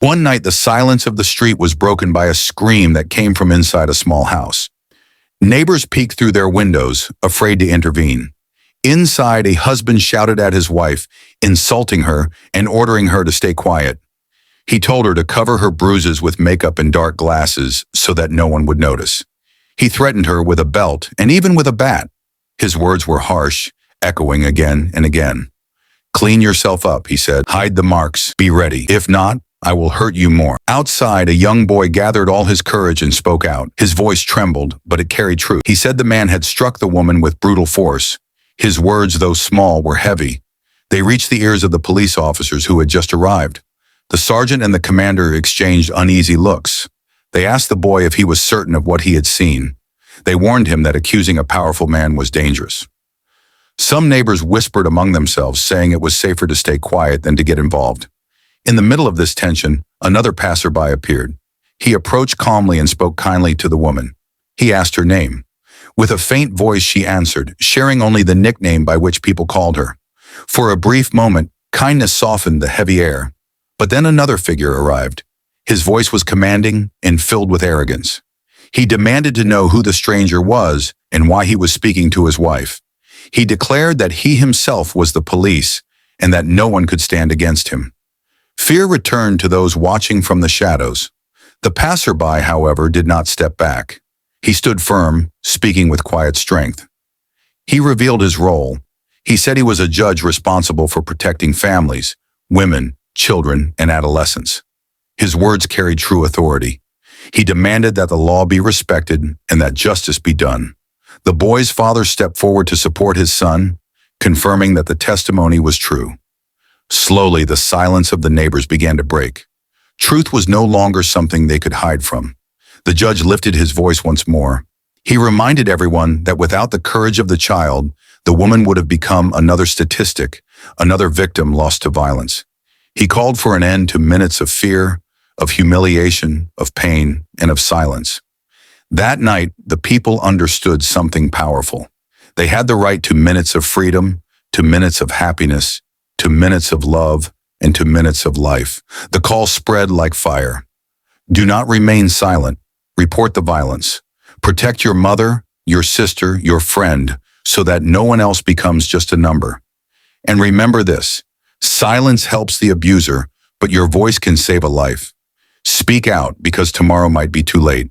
One night, the silence of the street was broken by a scream that came from inside a small house. Neighbors peeked through their windows, afraid to intervene. Inside, a husband shouted at his wife, insulting her and ordering her to stay quiet. He told her to cover her bruises with makeup and dark glasses so that no one would notice. He threatened her with a belt and even with a bat. His words were harsh, echoing again and again. "Clean yourself up," he said. "Hide the marks. Be ready. If not, I will hurt you more." Outside, a young boy gathered all his courage and spoke out. His voice trembled, but it carried truth. He said the man had struck the woman with brutal force. His words, though small, were heavy. They reached the ears of the police officers who had just arrived. The sergeant and the commander exchanged uneasy looks. They asked the boy if he was certain of what he had seen. They warned him that accusing a powerful man was dangerous. Some neighbors whispered among themselves, saying it was safer to stay quiet than to get involved. In the middle of this tension, another passerby appeared. He approached calmly and spoke kindly to the woman. He asked her name. With a faint voice, she answered, sharing only the nickname by which people called her. For a brief moment, kindness softened the heavy air. But then another figure arrived. His voice was commanding and filled with arrogance. He demanded to know who the stranger was and why he was speaking to his wife. He declared that he himself was the police and that no one could stand against him. Fear returned to those watching from the shadows. The passerby, however, did not step back. He stood firm, speaking with quiet strength. He revealed his role. He said he was a judge responsible for protecting families, women, children, and adolescents. His words carried true authority. He demanded that the law be respected and that justice be done. The boy's father stepped forward to support his son, confirming that the testimony was true. Slowly, the silence of the neighbors began to break. Truth was no longer something they could hide from. The judge lifted his voice once more. He reminded everyone that without the courage of the child, the woman would have become another statistic, another victim lost to violence. He called for an end to minutes of fear, of humiliation, of pain, and of silence. That night, the people understood something powerful. They had the right to minutes of freedom, to minutes of happiness, to minutes of love, and to minutes of life. The call spread like fire. Do not remain silent. Report the violence. Protect your mother, your sister, your friend, so that no one else becomes just a number. And remember this, silence helps the abuser, but your voice can save a life. Speak out because tomorrow might be too late.